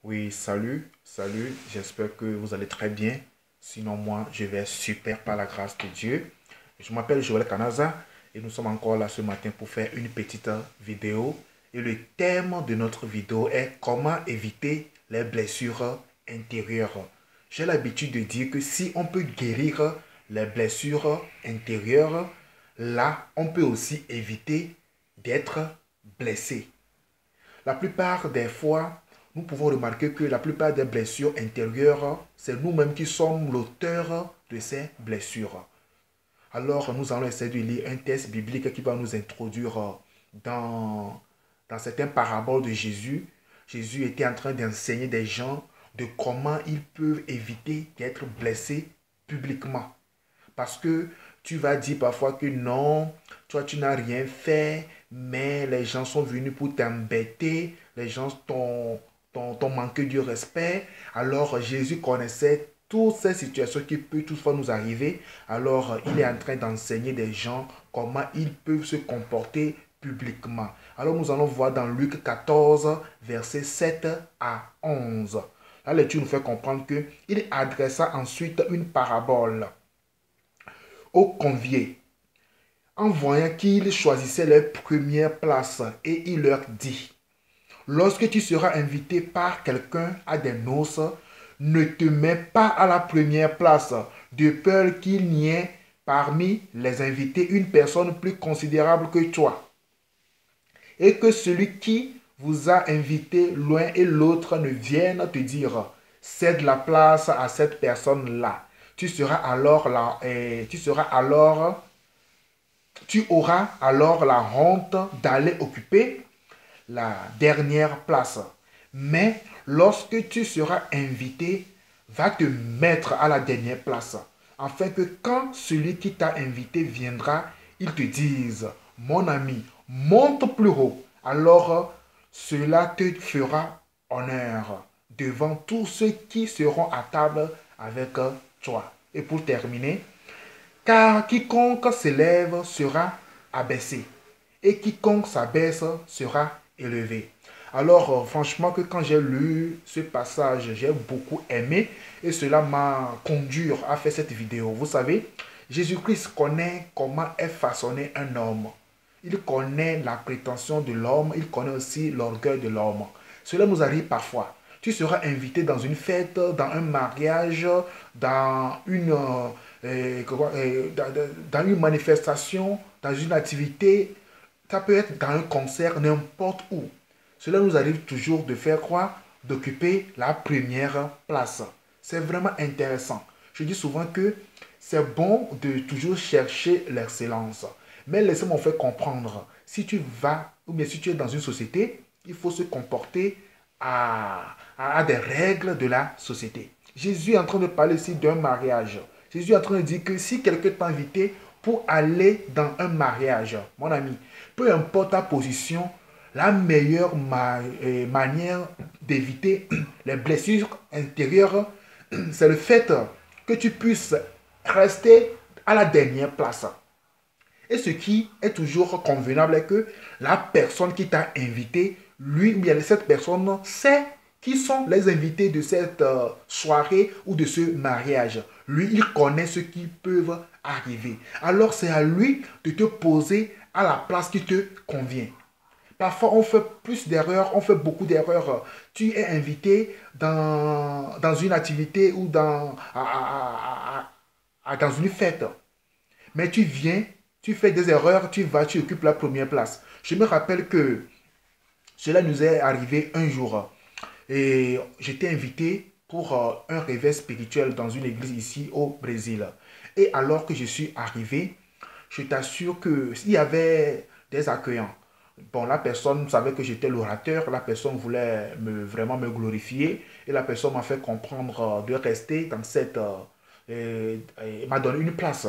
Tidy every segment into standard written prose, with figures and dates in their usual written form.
Oui, salut, j'espère que vous allez très bien. Sinon, moi, je vais super par la grâce de Dieu. Je m'appelle Joël Kanaza et nous sommes encore là ce matin pour faire une petite vidéo. Et le thème de notre vidéo est comment éviter les blessures intérieures. J'ai l'habitude de dire que si on peut guérir les blessures intérieures, là, on peut aussi éviter d'être blessé. La plupart des fois, nous pouvons remarquer que la plupart des blessures intérieures, c'est nous-mêmes qui sommes l'auteur de ces blessures. Alors, nous allons essayer de lire un texte biblique qui va nous introduire dans certaines paraboles de Jésus. Jésus était en train d'enseigner des gens de comment ils peuvent éviter d'être blessés publiquement. Parce que tu vas dire parfois que non, toi tu n'as rien fait, mais les gens sont venus pour t'embêter, les gens t'ont manqué du respect. Alors Jésus connaissait toutes ces situations qui peuvent toutefois nous arriver. Alors il est en train d'enseigner des gens comment ils peuvent se comporter publiquement. Alors nous allons voir dans Luc 14, versets 7 à 11. La lecture nous fait comprendre qu'il adressa ensuite une parabole aux conviés, en voyant qu'ils choisissaient leur première place, et il leur dit, lorsque tu seras invité par quelqu'un à des noces, ne te mets pas à la première place, de peur qu'il n'y ait parmi les invités une personne plus considérable que toi, et que celui qui vous a invité l'un et l'autre ne vienne te dire, cède la place à cette personne-là. Tu auras alors la honte d'aller occuper la dernière place. Mais lorsque tu seras invité, va te mettre à la dernière place, afin que quand celui qui t'a invité viendra, il te dise, mon ami, monte plus haut. Alors cela te fera honneur devant tous ceux qui seront à table avec toi. Et pour terminer, car quiconque s'élève sera abaissé, et quiconque s'abaisse sera élevé. Alors, franchement, que quand j'ai lu ce passage, j'ai beaucoup aimé, et cela m'a conduit à faire cette vidéo. Vous savez, Jésus-Christ connaît comment est façonné un homme. Il connaît la prétention de l'homme, il connaît aussi l'orgueil de l'homme. Cela nous arrive parfois. Tu seras invité dans une fête, dans un mariage, dans dans une manifestation, dans une activité. Ça peut être dans un concert, n'importe où. Cela nous arrive toujours de faire quoi? D'occuper la première place. C'est vraiment intéressant. Je dis souvent que c'est bon de toujours chercher l'excellence. Mais laissez-moi faire comprendre, si tu vas, ou bien si tu es dans une société, il faut se comporter à des règles de la société. Jésus est en train de parler ici d'un mariage. Jésus est en train de dire que si quelqu'un t'a invité pour aller dans un mariage, mon ami, peu importe ta position, la meilleure manière d'éviter les blessures intérieures, c'est le fait que tu puisses rester à la dernière place. Et ce qui est toujours convenable est que la personne qui t'a invité, lui ou bien cette personne sait qui sont les invités de cette soirée ou de ce mariage. Lui, il connaît ce qui peut arriver. Alors c'est à lui de te poser à la place qui te convient. Parfois, on fait plus d'erreurs, on fait beaucoup d'erreurs. Tu es invité dans une activité ou dans une fête. Mais tu viens, tu fais des erreurs, tu vas, tu occupes la première place. Je me rappelle que cela nous est arrivé un jour. Et j'étais invité pour un réveil spirituel dans une église ici au Brésil. Et alors que je suis arrivé, je t'assure que s'il y avait des accueillants, bon, la personne savait que j'étais l'orateur, la personne voulait vraiment me glorifier, et la personne m'a fait comprendre de rester dans cette... et m'a donné une place.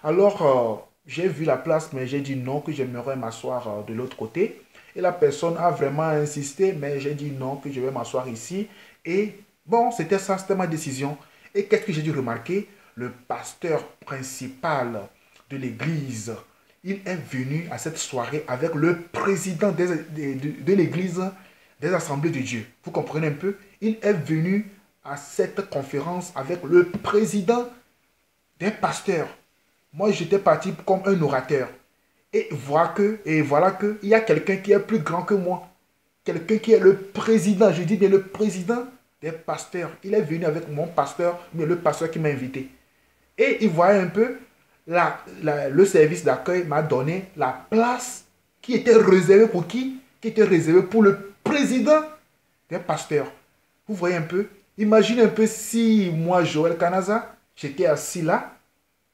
Alors, j'ai vu la place, mais j'ai dit non, que j'aimerais m'asseoir de l'autre côté. Et la personne a vraiment insisté, mais j'ai dit non, que je vais m'asseoir ici. Et bon, c'était ça, c'était ma décision. Et qu'est-ce que j'ai dû remarquer? Le pasteur principal de l'église, il est venu à cette soirée avec le président de l'église des assemblées de Dieu. Vous comprenez un peu? Il est venu à cette conférence avec le président des pasteurs. Moi, j'étais parti comme un orateur. Et voilà que il y a quelqu'un qui est plus grand que moi. Quelqu'un qui est le président, je dis bien le président des pasteurs. Il est venu avec mon pasteur, mais le pasteur qui m'a invité. Et il voyait un peu, le service d'accueil m'a donné la place qui était réservée pour qui? Qui était réservée pour le président des pasteurs. Vous voyez un peu? Imaginez un peu si moi, Joël Kanaza, j'étais assis là,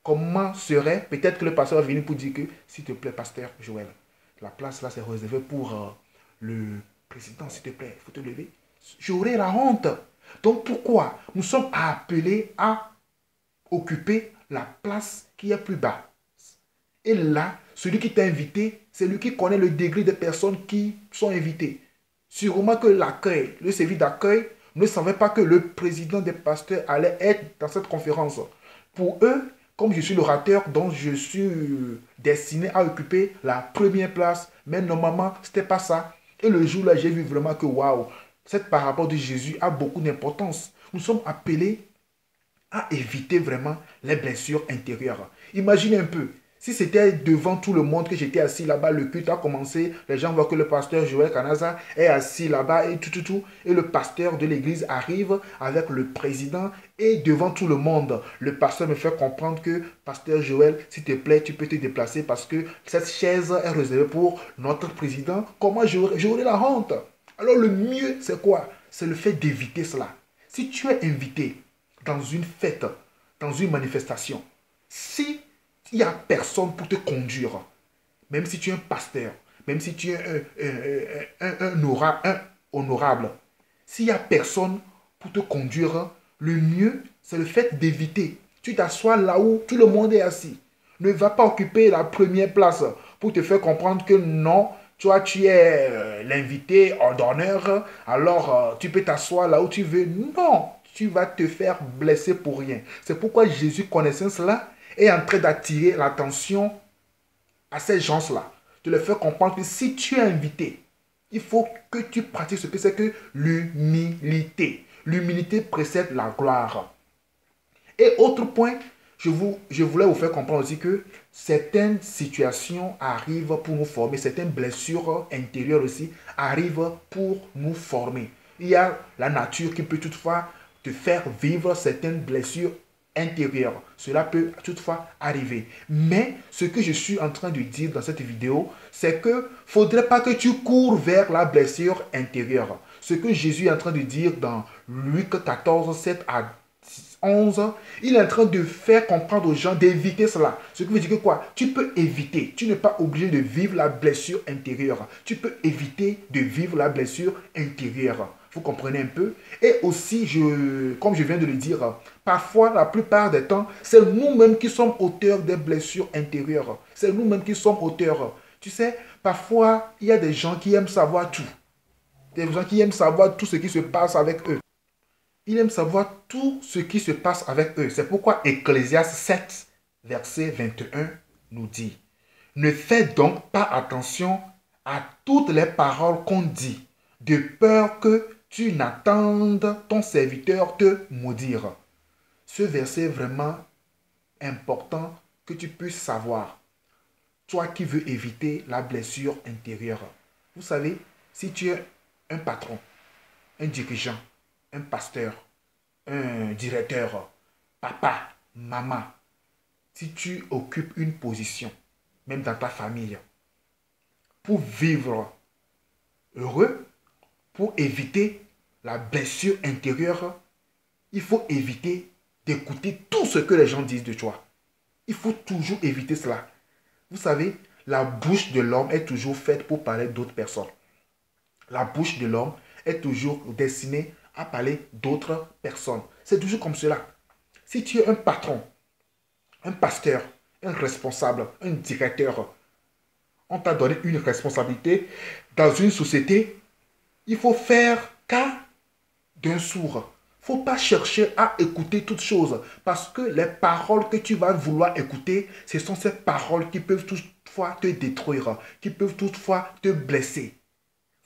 comment serait, peut-être que le pasteur va venir pour dire que, s'il te plaît, pasteur Joël, la place là, c'est réservé pour le président, s'il te plaît, il faut te lever. J'aurais la honte. Donc pourquoi nous sommes appelés à occuper la place qui est plus bas? Et là, celui qui t'a invité, c'est lui qui connaît le degré des personnes qui sont invitées. Sûrement que l'accueil, le service d'accueil, ne savait pas que le président des pasteurs allait être dans cette conférence. Pour eux, comme je suis l'orateur, donc je suis destiné à occuper la première place. Mais normalement, ce n'était pas ça. Et le jour-là, j'ai vu vraiment que waouh, cette parabole de Jésus a beaucoup d'importance. Nous sommes appelés à éviter vraiment les blessures intérieures. Imaginez un peu, si c'était devant tout le monde que j'étais assis là-bas, le culte a commencé, les gens voient que le pasteur Joël Kanaza est assis là-bas et tout, et le pasteur de l'église arrive avec le président et devant tout le monde, le pasteur me fait comprendre que, pasteur Joël, s'il te plaît, tu peux te déplacer parce que cette chaise est réservée pour notre président. Comment j'aurais la honte? Alors le mieux, c'est quoi? C'est le fait d'éviter cela. Si tu es invité dans une fête, dans une manifestation, si il n'y a personne pour te conduire, même si tu es un pasteur, même si tu es un honorable, s'il n'y a personne pour te conduire, le mieux, c'est le fait d'éviter. Tu t'assois là où tout le monde est assis. Ne va pas occuper la première place pour te faire comprendre que non, toi, tu es l'invité d'honneur, alors tu peux t'asseoir là où tu veux. Non, tu vas te faire blesser pour rien. C'est pourquoi Jésus, connaissant cela, est en train d'attirer l'attention à ces gens-là. De leur faire comprendre que si tu es invité, il faut que tu pratiques ce que c'est que l'humilité. L'humilité précède la gloire. Et autre point, je voulais vous faire comprendre aussi que certaines situations arrivent pour nous former, certaines blessures intérieures aussi arrivent pour nous former. Il y a la nature qui peut toutefois te faire vivre certaines blessures intérieures. Cela peut toutefois arriver. Mais ce que je suis en train de dire dans cette vidéo, c'est que ne faudrait pas que tu cours vers la blessure intérieure. Ce que Jésus est en train de dire dans Luc 14, 7 à 11, il est en train de faire comprendre aux gens d'éviter cela. Ce qui veut dire que quoi? Tu peux éviter. Tu n'es pas obligé de vivre la blessure intérieure. Tu peux éviter de vivre la blessure intérieure. Vous comprenez un peu? Et aussi, comme je viens de le dire, parfois, la plupart des temps, c'est nous-mêmes qui sommes auteurs des blessures intérieures. C'est nous-mêmes qui sommes auteurs. Tu sais, parfois, il y a des gens qui aiment savoir tout. Des gens qui aiment savoir tout ce qui se passe avec eux. Ils aiment savoir tout ce qui se passe avec eux. C'est pourquoi Ecclésiaste 7, verset 21 nous dit: ne fais donc pas attention à toutes les paroles qu'on dit, de peur que tu n'attendes ton serviteur te maudire. Ce verset est vraiment important que tu puisses savoir. Toi qui veux éviter la blessure intérieure. Vous savez, si tu es un patron, un dirigeant, un pasteur, un directeur, papa, maman, si tu occupes une position, même dans ta famille, pour vivre heureux, pour éviter la blessure intérieure, il faut éviter d'écouter tout ce que les gens disent de toi. Il faut toujours éviter cela. Vous savez, la bouche de l'homme est toujours faite pour parler d'autres personnes. La bouche de l'homme est toujours destinée à parler d'autres personnes. C'est toujours comme cela. Si tu es un patron, un pasteur, un responsable, un directeur, on t'a donné une responsabilité dans une société, il faut faire cas d'un sourd. Il ne faut pas chercher à écouter toutes choses parce que les paroles que tu vas vouloir écouter, ce sont ces paroles qui peuvent toutefois te détruire, qui peuvent toutefois te blesser.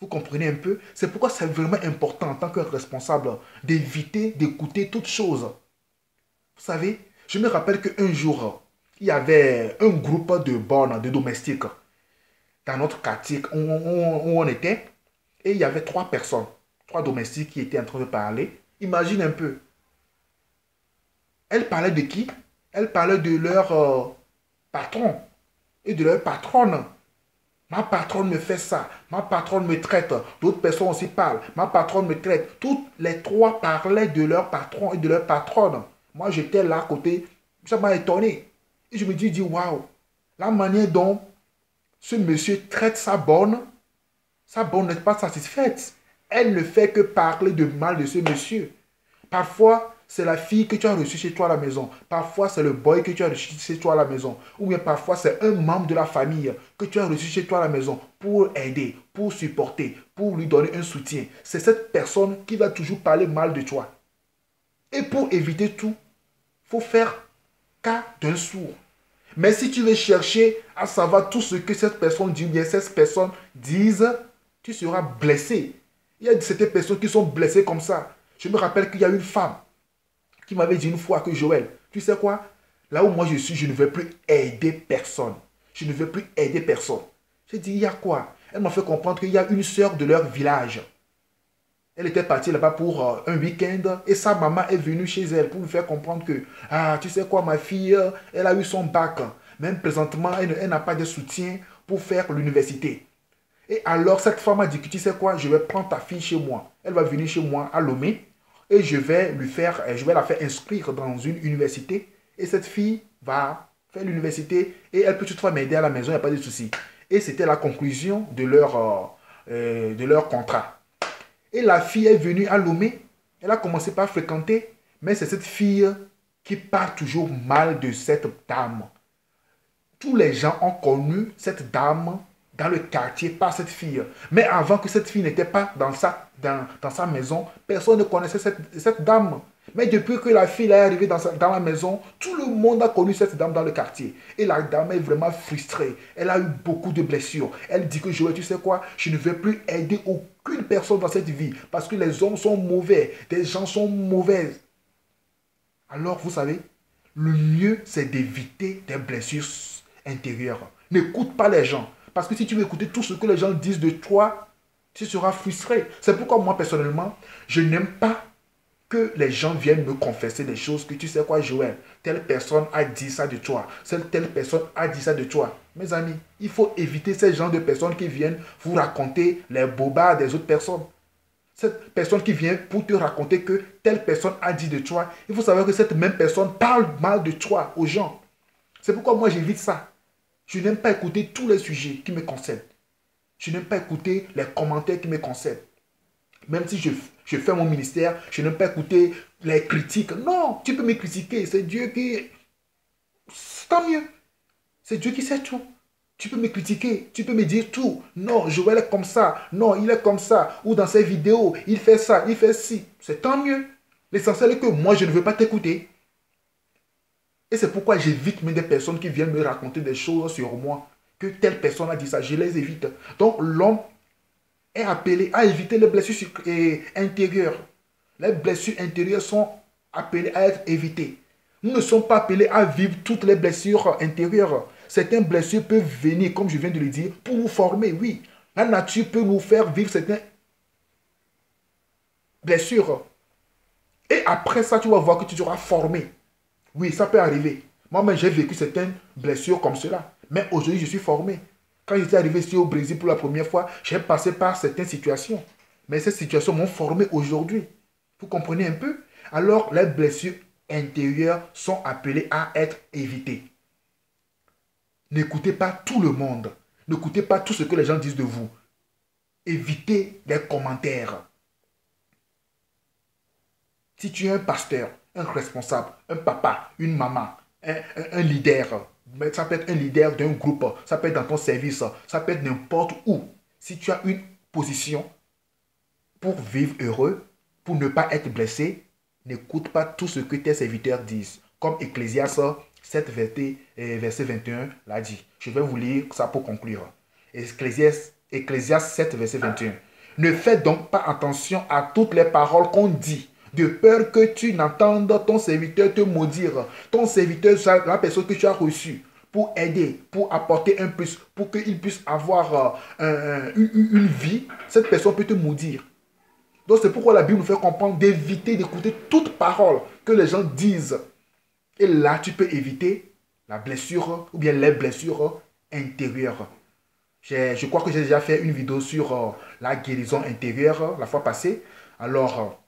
Vous comprenez un peu? C'est pourquoi c'est vraiment important en tant que responsable d'éviter d'écouter toutes choses. Vous savez, je me rappelle qu'un jour, il y avait un groupe de bornes, de domestiques dans notre quartier où on était. Et il y avait trois personnes, trois domestiques qui étaient en train de parler. Imagine un peu. Elles parlaient de qui? Elles parlaient de leur patron et de leur patronne. Ma patronne me fait ça. Ma patronne me traite. D'autres personnes aussi parlent. Ma patronne me traite. Toutes les trois parlaient de leur patron et de leur patronne. Moi, j'étais là à côté. Ça m'a étonné. Et je me dis, waouh, la manière dont ce monsieur traite sa bonne n'est pas satisfaite. Elle ne fait que parler de mal de ce monsieur. Parfois, c'est la fille que tu as reçue chez toi à la maison. Parfois, c'est le boy que tu as reçu chez toi à la maison. Ou bien parfois, c'est un membre de la famille que tu as reçu chez toi à la maison pour aider, pour supporter, pour lui donner un soutien. C'est cette personne qui va toujours parler mal de toi. Et pour éviter tout, il faut faire cas d'un sourd. Mais si tu veux chercher à savoir tout ce que cette personne dit, bien cette personne dise, tu seras blessé. Il y a certaines personnes qui sont blessées comme ça. Je me rappelle qu'il y a une femme qui m'avait dit une fois que Joël, tu sais quoi? Là où moi je suis, je ne vais plus aider personne. Je ne vais plus aider personne. J'ai dit, il y a quoi? Elle m'a fait comprendre qu'il y a une sœur de leur village. Elle était partie là-bas pour un week-end et sa maman est venue chez elle pour lui faire comprendre que, ah, tu sais quoi, ma fille, elle a eu son bac. Même présentement, elle n'a pas de soutien pour faire l'université. Et alors, cette femme a dit que, tu sais quoi, je vais prendre ta fille chez moi. Elle va venir chez moi à Lomé et je vais la faire inscrire dans une université. Et cette fille va faire l'université et elle peut toutefois m'aider à la maison, il n'y a pas de souci. Et c'était la conclusion de leur contrat. Et la fille est venue à Lomé. Elle a commencé par fréquenter. Mais c'est cette fille qui parle toujours mal de cette dame. Tous les gens ont connu cette dame dans le quartier par cette fille. Mais avant que cette fille n'était pas dans sa maison, personne ne connaissait cette dame. Mais depuis que la fille est arrivée dans la maison, tout le monde a connu cette dame dans le quartier. Et la dame est vraiment frustrée. Elle a eu beaucoup de blessures. Elle dit que Joël, tu sais quoi, je ne vais plus aider aucune personne dans cette vie. Parce que les hommes sont mauvais. Les gens sont mauvais. Alors, vous savez, le mieux, c'est d'éviter des blessures intérieures. N'écoute pas les gens. Parce que si tu veux écouter tout ce que les gens disent de toi, tu seras frustré. C'est pourquoi moi, personnellement, je n'aime pas que les gens viennent me confesser des choses que tu sais quoi, Joël, telle personne a dit ça de toi, telle personne a dit ça de toi. Mes amis, il faut éviter ces genres de personnes qui viennent vous raconter les bobards des autres personnes. Cette personne qui vient pour te raconter que telle personne a dit de toi, il faut savoir que cette même personne parle mal de toi aux gens. C'est pourquoi moi j'évite ça. Je n'aime pas écouter tous les sujets qui me concernent. Je n'aime pas écouter les commentaires qui me concernent. Même si je fais mon ministère, je n'aime pas écouter les critiques. Non, tu peux me critiquer. C'est Dieu qui... Tant mieux. C'est Dieu qui sait tout. Tu peux me critiquer. Tu peux me dire tout. Non, Joël est comme ça. Non, il est comme ça. Ou dans ses vidéos, il fait ça, il fait ci. C'est tant mieux. L'essentiel est que moi, je ne veux pas t'écouter. Et c'est pourquoi j'évite même des personnes qui viennent me raconter des choses sur moi. Que telle personne a dit ça. Je les évite. Donc, l'homme est appelé à éviter les blessures intérieures. Les blessures intérieures sont appelées à être évitées. Nous ne sommes pas appelés à vivre toutes les blessures intérieures. Certaines blessures peuvent venir, comme je viens de le dire, pour nous former, oui. La nature peut nous faire vivre certaines blessures. Et après ça, tu vas voir que tu seras formé. Oui, ça peut arriver. Moi-même, j'ai vécu certaines blessures comme cela. Mais aujourd'hui, je suis formé. Quand j'étais arrivé ici au Brésil pour la première fois, j'ai passé par certaines situations. Mais ces situations m'ont formé aujourd'hui. Vous comprenez un peu? Alors, les blessures intérieures sont appelées à être évitées. N'écoutez pas tout le monde. N'écoutez pas tout ce que les gens disent de vous. Évitez les commentaires. Si tu es un pasteur, un responsable, un papa, une maman, un leader, ça peut être un leader d'un groupe, ça peut être dans ton service, ça peut être n'importe où. Si tu as une position pour vivre heureux, pour ne pas être blessé, n'écoute pas tout ce que tes serviteurs disent. Comme Ecclésiaste 7, verset 21 l'a dit. Je vais vous lire ça pour conclure. Ecclésiaste 7, verset 21. Ne fais donc pas attention à toutes les paroles qu'on dit, de peur que tu n'entendes ton serviteur te maudire. Ton serviteur, la personne que tu as reçue pour aider, pour apporter un plus, pour qu'il puisse avoir une vie, cette personne peut te maudire. Donc c'est pourquoi la Bible nous fait comprendre d'éviter d'écouter toute parole que les gens disent. Et là, tu peux éviter la blessure ou bien les blessures intérieures. Je crois que j'ai déjà fait une vidéo sur la guérison intérieure la fois passée. Alors,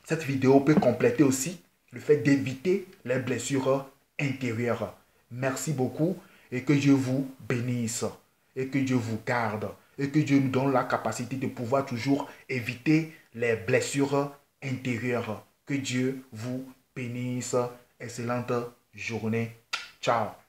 cette vidéo peut compléter aussi le fait d'éviter les blessures intérieures. Merci beaucoup et que Dieu vous bénisse et que Dieu vous garde et que Dieu nous donne la capacité de pouvoir toujours éviter les blessures intérieures. Que Dieu vous bénisse. Excellente journée. Ciao.